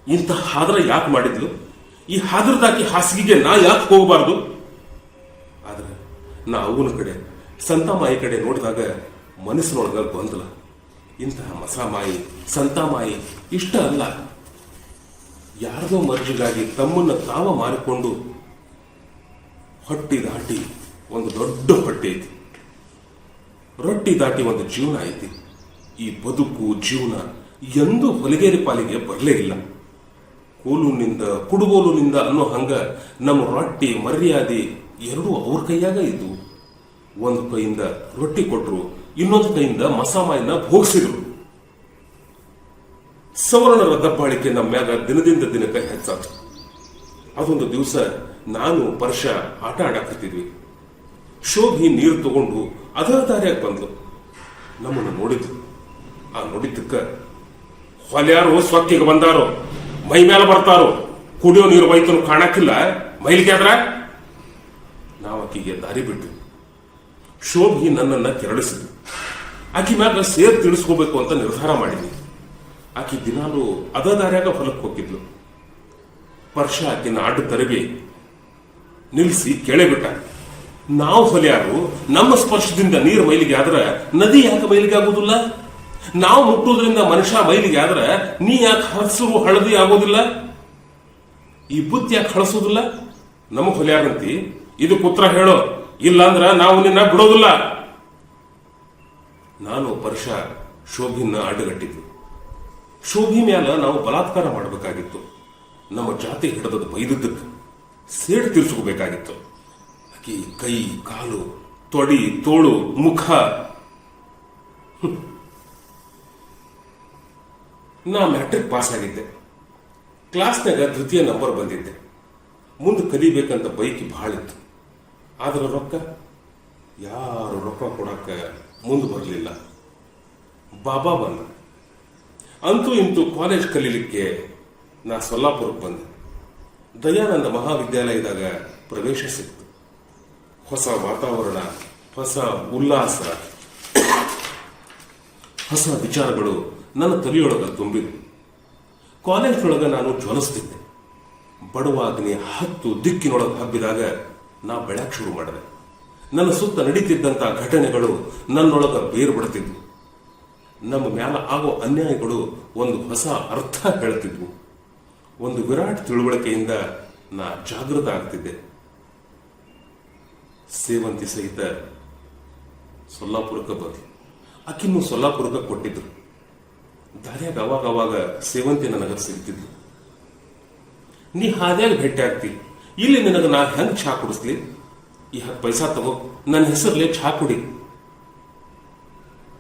A: ಇಂಥ ಹಾದ್ರ ಯಾಕೆ ಮಾಡಿದ್ಲು? ಈ ಹಾದ್ರದಾಕಿ ಹಾಸಿಗೆಗೆ ನಾ ಯಾಕೆ ಹೋಗಬಾರ್ದು? ಆದ್ರೆ ನಾ ಅವನ ಕಡೆ, ಸಂತಾಮಾಯಿ ಕಡೆ ನೋಡಿದಾಗ ಮನಸ್ಸಿನೊಳಗ ಗೊಂದಲ. ಇಂತಹ ಮಸಾಮಾಯಿ, ಸಂತಾಮಾಯಿ ಇಷ್ಟ ಅಲ್ಲ. ಯಾರದೋ ಮರ್ಜಿಗಾಗಿ ತಮ್ಮನ್ನ ತಾವ ಮಾರಿಕೊಂಡು ಹೊಟ್ಟಿ ದಾಟಿ ಒಂದು ದೊಡ್ಡ ಹೊಟ್ಟೆ ಐತಿ. ರೊಟ್ಟಿ ದಾಟಿ ಒಂದು ಜೀವನ ಐತಿ. ಈ ಬದುಕು ಜೀವನ ಎಂದೂ ಹೊಲಿಗೇರಿ ಪಾಲಿಗೆ ಬರಲೇ ಇಲ್ಲ. ಕೂಲುನಿಂದ ಕುಡುಗೋಲುನಿಂದ ಅನ್ನೋ ಹಂಗ ನಮ್ಮ ರೊಟ್ಟಿ ಮರ್ಯಾದೆ ಎರಡೂ ಅವ್ರ ಕೈಯಾಗ ಇದ್ವು. ಒಂದು ಕೈಯಿಂದ ರೊಟ್ಟಿ ಕೊಟ್ರು, ಇನ್ನೊಂದು ಕೈಯಿಂದ ಮಸಾಮಾಯಿನ ಭೋಗಿಸಿದ್ರು. ಸವರ್ಣರ ದಬ್ಬಾಳಿಕೆ ನಮ್ಮ ಮ್ಯಾಗ ದಿನದಿಂದ ದಿನಕ್ಕೆ ಹೆಚ್ಚಾತು. ಅದೊಂದು ದಿವಸ ನಾನು ಪರ್ಷ ಆಟ ಆಡಾಕತ್ತಿದ್ವಿ. ಶೋಭಿ ನೀರು ತಗೊಂಡು ಅದರ ದಾರಿಯಾಗ ಬಂದ್ಲು. ನಮ್ಮನ್ನು ನೋಡಿದ್ರು. ಆ ನೋಡಿದ್ದಕ್ಕ, ಹೊಲ್ಯಾರು ಸ್ವತ್ತಿಗೆ ಬಂದಾರೋ, ಮೈ ಮೇಲೆ ಬರ್ತಾರೋ, ಕುಡಿಯೋ ನೀರು ಬೈತನು ಕಾಣಕ್ಕಿಲ್ಲ, ಮೈಲಿಗೆ ಆದ್ರ ನಾವು ಆಕಿಗೆ ದಾರಿ ಬಿಟ್ಟು. ಶೋಭಿ ನನ್ನನ್ನ ಕೆರಳಿಸಿದ್ರು. ಆಕಿ ಮ್ಯಾಗ ಸೇರ್ ತಿಳಿಸ್ಕೋಬೇಕು ಅಂತ ನಿರ್ಧಾರ ಮಾಡಿದ್ವಿ. ಆಕಿ ದಿನಾಲು ಅದ ದಾರ್ಯಾಗ ಹೊಲಕ್ಕೆ ಹೋಗಿದ್ಲು. ಪರ್ಷ ಆಕಿನ ಅಡ್ಡ ತರಬಿ ನಿಲ್ಲಿಸಿ ಕೇಳೇ ಬಿಟ್ಟ, ನಾವು ಹೊಲೆಯಾರು ನಮ್ಮ ಸ್ಪರ್ಶದಿಂದ ನೀರು ಮೈಲಿಗೆ ಆದ್ರ ನದಿ ಯಾಕೆ ಮೈಲಿಗೆ ಆಗೋದಿಲ್ಲ? ನಾವು ಮುಟ್ಟೋದ್ರಿಂದ ಮನುಷ್ಯ ಮೈಲಿಗೆ ಆದ್ರ ನೀ ಯಾಕೆ ಹಸಿರು ಹಳದಿ ಆಗೋದಿಲ್ಲ? ಈ ಬುದ್ಧಿ ಯಾಕೆ ಹಳಸೋದಿಲ್ಲ? ನಮಗ್ ಹೊಲೆಯಾರಂತಿ ಇದಕ್ಕೆ ಉತ್ತರ ಹೇಳೋ, ಇಲ್ಲಾಂದ್ರ ನಾವು ನಿನ್ನ ಬಿಡೋದಿಲ್ಲ. ನಾನು ಪರ್ಷ ಶೋಭಿನ ಅಡ್ಡಗಟ್ಟಿದ್ದು. ಶೋಭಿ ಮ್ಯಾಲ ನಾವು ಬಲಾತ್ಕಾರ ಮಾಡಬೇಕಾಗಿತ್ತು. ನಮ್ಮ ಜಾತಿ ಹಿಡಿದದ್ದು ಬೈದದ್ದಕ್ಕೆ ಸೇಡ್ ತೀರ್ಸ್ಕೋಬೇಕಾಗಿತ್ತು. ಆಕಿ ಕೈ, ಕಾಲು, ತೊಡಿ, ತೋಳು, ಮುಖ. ನಾ ಮ್ಯಾಟ್ರಿಕ್ ಪಾಸ್ ಆಗಿದ್ದೆ. ಕ್ಲಾಸ್ನಾಗ ತೃತೀಯ ನಂಬರ್ ಬಂದಿದ್ದೆ. ಮುಂದೆ ಕಲಿಬೇಕಂತ ಬೈಕಿ ಬಹಳ ಇತ್ತು. ಆದ್ರೆ ರೊಕ್ಕ ಯಾರು ರೊಕ್ಕ ಕೊಡಕ್ಕ ಮುಂದೆ ಬರಲಿಲ್ಲ. ಬಾಬಾ ಬಂದ. ಅಂತೂ ಇಂತೂ ಕಾಲೇಜ್ ಕಲೀಲಿಕ್ಕೆ ನಾ ಸೊಲ್ಲಾಪುರಕ್ಕೆ ಬಂದೆ. ದಯಾನಂದ ಮಹಾವಿದ್ಯಾಲಯದಾಗ ಪ್ರವೇಶ ಸಿಕ್ತು. ಹೊಸ ವಾತಾವರಣ, ಹೊಸ ಉಲ್ಲಾಸ, ಹೊಸ ವಿಚಾರಗಳು ನನ್ನ ತಲೆಯೊಳಗ ತುಂಬಿದ್ವು. ಕಾಲೇಜ್ನೊಳಗ ನಾನು ಜ್ವಲಿಸ್ತಿದ್ದೆ. ಬಡವಾಗ್ನಿ 10 ದಿಕ್ಕಿನೊಳಗೆ ಹಬ್ಬಿದಾಗ ನಾ ಬೆಳಕ್ ಶುರು ಮಾಡಿದೆ. ನನ್ನ ಸುತ್ತ ನಡೀತಿದ್ದಂಥ ಘಟನೆಗಳು ನನ್ನೊಳಗ ಬೇರು ಬಿಡ್ತಿದ್ವು. ನಮ್ಮ ಮ್ಯಾಲ ಆಗೋ ಅನ್ಯಾಯಗಳು ಒಂದು ಹೊಸ ಅರ್ಥ ಹೇಳ್ತಿದ್ವು. ಒಂದು ವಿರಾಟ್ ತಿಳುವಳಿಕೆಯಿಂದ ನಾ ಜಾಗೃತ ಆಗ್ತಿದ್ದೆ. ಸೇವಂತಿ ಸಹಿತ ಸೊಲ್ಲಾಪುರಕ್ಕೆ ಬಂದ್ಲು. ಆಕಿನ್ನು ಸೊಲ್ಲಾಪುರಕ್ಕೆ ಕೊಟ್ಟಿದ್ರು. ದಾರ್ಯಾಗ ಅವಾಗ ಸೇವಂತಿ ನನಗ ಸಿಗ್ತಿದ್ಲು. ನೀ ಹಾದ್ಯಾಗ ಭೇಟಿ ಆಗ್ತಿ, ಇಲ್ಲಿ ನಿನಗ ನಾ ಹೆಂಗ್ ಚಹಾ ಕುಡಿಸ್ಲಿ? ಈ 10 ಪೈಸಾ ತಗೋ, ನನ್ನ ಹೆಸರ್ಲೆ ಚಹಾ ಕುಡಿ.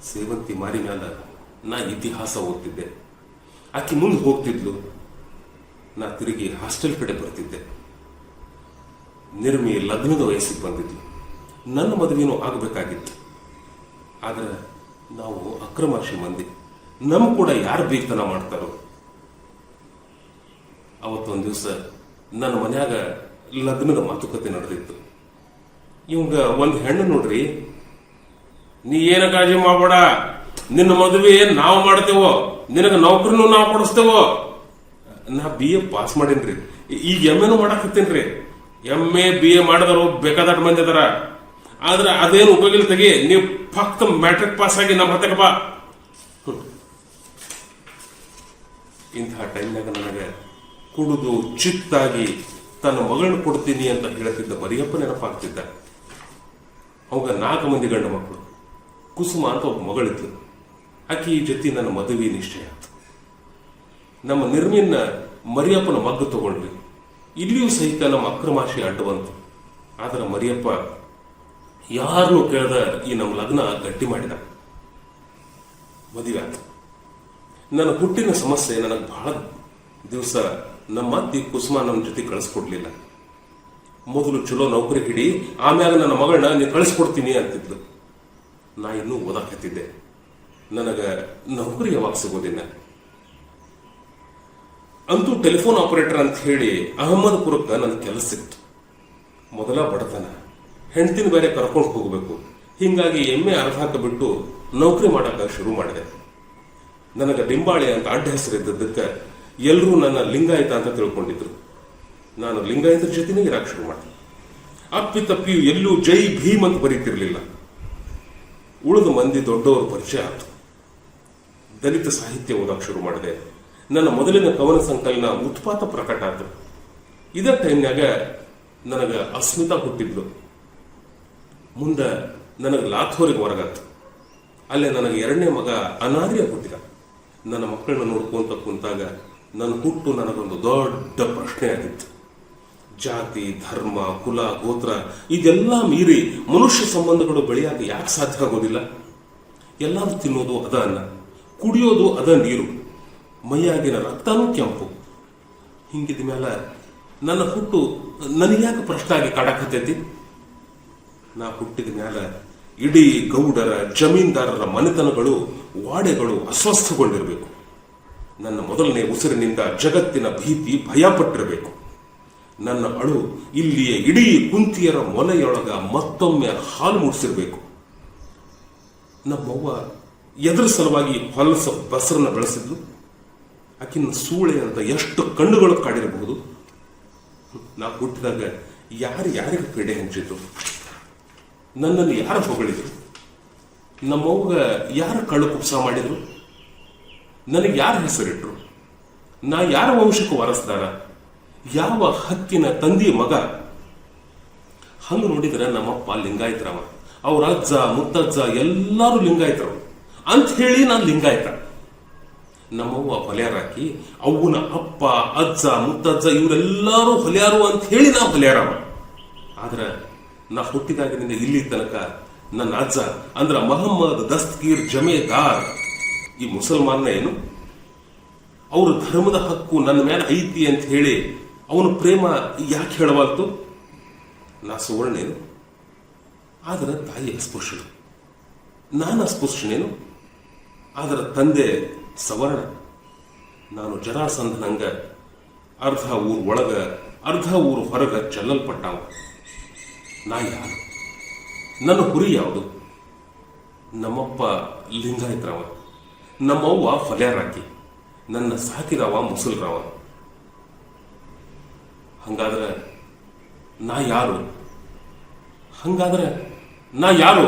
A: ಸೇವಂತಿ ಮಾರಿ ಮ್ಯಾಲ ನಾ ಇತಿಹಾಸ ಓದ್ತಿದ್ದೆ. ಆಕಿ ಮುಂದೆ ಹೋಗ್ತಿದ್ಲು. ನಾ ತಿರುಗಿ ಹಾಸ್ಟೆಲ್ ಕಡೆ ಬರ್ತಿದ್ದೆ. ನಿರ್ಮಿ ಲಗ್ನದ ವಯಸ್ಸಿಗೆ ಬಂದಿದ್ಲು. ನನ್ನ ಮದುವೆನೂ ಆಗಬೇಕಾಗಿತ್ತು. ಆದ್ರೆ ನಾವು ಅಕ್ರಮಾಶಿ ಮಂದಿ. ನಮ್ ಕೂಡ ಯಾರು ಬೇಕ್ತನ ಮಾಡ್ತಾರೋ. ಅವತ್ತೊಂದು ದಿವಸ ನನ್ನ ಮನ್ಯಾಗ ಲಗ್ನದ ಮಾತುಕತೆ ನಡೆದಿತ್ತು. ಇವಂಗ ಒಂದು ಹೆಣ್ಣು ನೋಡ್ರಿ, ನೀ ಏನ ಕಾಳಜಿ ಮಾಡಬೇಡ, ನಿನ್ನ ಮದುವೆ ನಾವು ಮಾಡ್ತೇವೋ, ನಿನಗ ನೌಕರಿನೂ ನಾವು ಕೊಡಿಸ್ತೇವೋ. ನಾ BA ಪಾಸ್ ಮಾಡೇನ್ರಿ, ಈಗ MA ಮಾಡಾಕತ್ತೇನ್ರಿ. MA BA ಮಾಡಿದ್ರು ಬೇಕಾದಟ್ ಮಂದಿ ಅದಾರ. ಆದ್ರೆ ಅದೇನು ಉಪಯೋಗ ತೆಗಿ, ನೀವು ಫಕ್ತ ಮ್ಯಾಟ್ರಿಕ್ ಪಾಸ್ ಆಗಿ ನಮ್ಮ ಹತ್ತಕ ಬಾ. ಇಂತಹ ಟೈಮ್ನಾಗ ನನಗೆ ಕುಡಿದು ಚಿತ್ತಾಗಿ ತನ್ನ ಮಗಳನ್ನ ಕೊಡ್ತೀನಿ ಅಂತ ಹೇಳ್ತಿದ್ದ ಮರಿಯಪ್ಪ ನೆನಪಾಗ್ತಿದ್ದ. ಅವಾಗ 4 ಮಂದಿ ಗಂಡು ಮಕ್ಕಳು. ಕುಸುಮ ಅಂತ ಒಬ್ಬ ಮಗಳಿದ್ಲು. ಆಕಿ ಈ ಜೊತೆ ನನ್ನ ಮದುವೆ ನಿಶ್ಚಯ ಆಯ್ತು. ನಮ್ಮ ನಿರ್ಮಿನ ಮರಿಯಪ್ಪನ ಮಗ್ಗು ತಗೊಂಡ್ವಿ. ಇಲ್ಲಿಯೂ ಸಹಿತ ನಮ್ಮ ಅಕ್ರಮಾಶಿ ಅಡ್ಡ ಬಂತು. ಆದ್ರೆ ಮರಿಯಪ್ಪ ಯಾರನ್ನು ಕೇಳ್ದ ಈ ನಮ್ಮ ಲಗ್ನ ಗಟ್ಟಿ ಮಾಡಿದ. ಮದುವೆ ಆಯ್ತು. ನನ್ನ ಹುಟ್ಟಿನ ಸಮಸ್ಯೆ ನನಗೆ ಬಹಳ ದಿವಸ ನಮ್ಮ ಅತ್ತಿ ಕುಸುಮ ನನ್ನ ಜೊತೆ ಕಳಿಸ್ಕೊಡ್ಲಿಲ್ಲ. ಮೊದಲು ಚಲೋ ನೌಕರಿ ಹಿಡಿ, ಆಮ್ಯಾಗ ನನ್ನ ಮಗಳನ್ನ ನೀನು ಕಳಿಸ್ಕೊಡ್ತೀನಿ ಅಂತಿದ್ಲು. ನಾ ಇನ್ನೂ ಓದಾಕತ್ತಿದ್ದೆ. ನನಗೆ ನೌಕರಿ ಯಾವಾಗ ಸಿಗೋದಿಲ್ಲ. ಅಂತೂ ಟೆಲಿಫೋನ್ ಆಪರೇಟರ್ ಅಂತ ಹೇಳಿ ಅಹಮದ್ಪುರಕ್ಕೆ ನನ್ನ ಕೆಲಸ ಸಿಕ್ತು. ಮೊದಲ ಬಡತನ, ಹೆಂಡತಿನ ಬೇರೆ ಕರ್ಕೊಂಡು ಹೋಗಬೇಕು. ಹೀಗಾಗಿ ಎಮ್ಮೆ ಅರ್ಧ ಹಾಕಿಬಿಟ್ಟು ನೌಕರಿ ಮಾಡಕ್ಕೆ ಶುರು ಮಾಡಿದೆ. ನನಗೆ ಡಿಂಬಾಳಿ ಅಂತ ಅಡ್ಡ ಹೆಸರಿದ್ದಕ್ಕೆ ಎಲ್ಲರೂ ನನ್ನ ಲಿಂಗಾಯತ ಅಂತ ತಿಳ್ಕೊಂಡಿದ್ರು. ನಾನು ಲಿಂಗಾಯತರ ಜೊತೆನೇ ಇರಕ್ಕೆ ಶುರು ಮಾಡಿದೆ. ಅಪ್ಪಿ ತಪ್ಪಿ ಎಲ್ಲೂ ಜೈ ಭೀಮ್ ಅಂತ ಬರೀತಿರ್ಲಿಲ್ಲ. ಉಳಿದ ಮಂದಿ ದೊಡ್ಡವರು ಪರಿಚಯ ಆಯ್ತು. ದಲಿತ ಸಾಹಿತ್ಯ ಓದಕ್ಕೆ ಶುರು ಮಾಡಿದೆ. ನನ್ನ ಮೊದಲಿನ ಕವನ ಸಂಕಲನ ಉತ್ಪಾತ ಪ್ರಕಟ ಆಯ್ತು. ಇದೇ ಟೈಮ್ನಾಗ ನನಗೆ ಅಸ್ಮಿತಾ ಹುಟ್ಟಿದ್ಲು. ಮುಂದೆ ನನಗೆ ಲಾಥೋರಿಗೆ ಹೊರಗಾತು. ಅಲ್ಲೇ ನನಗೆ ಎರಡನೇ ಮಗ ಅನಾರ್ಯ ಹುಟ್ಟಿದ. ನನ್ನ ಮಕ್ಕಳನ್ನ ನೋಡ್ಕೊಂತ ಕುಂತಾಗ ನನ್ನ ಹುಟ್ಟು ನನಗೊಂದು ದೊಡ್ಡ ಪ್ರಶ್ನೆ ಆಗಿತ್ತು. ಜಾತಿ, ಧರ್ಮ, ಕುಲ, ಗೋತ್ರ ಇದೆಲ್ಲ ಮೀರಿ ಮನುಷ್ಯ ಸಂಬಂಧಗಳು ಬೆಳೆಯಾಗ ಯಾಕೆ ಸಾಧ್ಯ ಆಗೋದಿಲ್ಲ? ಎಲ್ಲರೂ ತಿನ್ನೋದು ಅದ ಅನ್ನ, ಕುಡಿಯೋದು ಅದ ನೀರು, ಮೈಯಾಗಿನ ರಕ್ತನೂ ಕೆಂಪು. ಹಿಂಗಿದ ಮೇಲೆ ನನ್ನ ಹುಟ್ಟು ನನಗ್ಯಾಕೆ ಪ್ರಶ್ನೆ ಆಗಿ ಕಾಡಕತ್ತೈತಿ? ನಾ ಹುಟ್ಟಿದ ಮೇಲೆ ಇಡೀ ಗೌಡರ, ಜಮೀನ್ದಾರರ ಮನೆತನಗಳು, ವಾಡೆಗಳು ಅಸ್ವಸ್ಥಗೊಂಡಿರಬೇಕು. ನನ್ನ ಮೊದಲನೇ ಉಸಿರಿನಿಂದ ಜಗತ್ತಿನ ಭೀತಿ ಭಯಪಟ್ಟಿರಬೇಕು. ನನ್ನ ಅಳು ಇಲ್ಲಿಯ ಇಡೀ ಕುಂತಿಯರ ಮೊಲೆಯೊಳಗ ಮತ್ತೊಮ್ಮೆ ಹಾಲು ಮೂಡಿಸಿರ್ಬೇಕು. ನಮ್ಮವ್ವ ಎದುರ ಸಲುವಾಗಿ ಹೊಲಸ ಬಸರನ್ನ ಬೆಳೆಸಿದ್ಲು. ಆಕಿನ ಸೂಳೆ ಅಂತ ಎಷ್ಟು ಕಣ್ಣುಗಳು ಕಾಡಿರಬಹುದು. ನಾ ಹುಟ್ಟಿದಾಗ ಯಾರಿಗೆ ಪೀಡೆ ಹಂಚಿದ್ರು? ನನ್ನನ್ನು ಯಾರು ಹೊಗಳಿದ್ರು? ನಮ್ಮವ್ಗ ಯಾರು ಕಳ್ಳು ಕುಪ್ಸ ಮಾಡಿದ್ರು? ನನಗೆ ಯಾರ ಹೆಸರಿಟ್ರು? ನಾ ಯಾರ ವಂಶಕ್ಕೆ ವಾರಸ್ದಾರ? ಯಾವ ಹಕ್ಕಿನ ತಂದೆಯ ಮಗ? ಹಂಗ ನೋಡಿದ್ರೆ ನಮ್ಮಪ್ಪ ಲಿಂಗಾಯತರವ, ಅವ್ರ ಅಜ್ಜ ಮುತ್ತಜ್ಜ ಎಲ್ಲರೂ ಲಿಂಗಾಯತರು ಅಂತ ಹೇಳಿ ನಾನು ಲಿಂಗಾಯತ. ನಮ್ಮವ್ವ ಹೊಲ್ಯಾರಾಕಿ ಅವನ ಅಪ್ಪ, ಅಜ್ಜ, ಮುತ್ತಜ್ಜ ಇವರೆಲ್ಲರೂ ಹೊಲ್ಯಾರು ಅಂತ ಹೇಳಿ ನಾ ಹೊಲ್ಯಾರವ. ಆದ್ರೆ ನಾ ಹುಟ್ಟಿದಾಗಿನಿಂದ ಇಲ್ಲಿ ತನಕ ನನ್ನ ಅಜ್ಜ ಅಂದ್ರ ಮೊಹಮ್ಮದ್ ದಸ್ತಗೀರ್ ಜಮೇದಾರ್ ಈ ಮುಸಲ್ಮಾನ ಏನು? ಅವ್ರ ಧರ್ಮದ ಹಕ್ಕು ನನ್ನ ಮೇಲೆ ಐತಿ ಅಂತ ಹೇಳಿ ಅವನ ಪ್ರೇಮ ಯಾಕೆ ಹೇಳವಾಲ್ತು? ನಾ ಸುವರ್ಣೇನು, ಆದ್ರೆ ತಾಯಿ ಅಸ್ಪೃಶ್ಯನು. ನಾನು ಅಸ್ಪೃಶ್ಯನೇನು, ಆದ್ರೆ ತಂದೆ ಸವರ್ಣ. ನಾನು ಜರಾಸಂಧನಂಗ ಅರ್ಧ ಊರು ಒಳಗ ಅರ್ಧ ಊರು ಹೊರಗ ಚೆಲ್ಲಲ್ಪಟ್ಟಾವ. ನಾ ಯಾರು? ನನ್ನ ಹುರಿ ಯಾವುದು? ನಮ್ಮಪ್ಪ ಲಿಂಗಾಯತರವ, ನಮ್ಮವ್ವ ಫಲ್ಯಾರಾಕಿ, ನನ್ನ ಸಾಕಿದವ ಮುಸಲ್ರವ. ಹಂಗಾದ್ರೆ ನಾ ಯಾರು?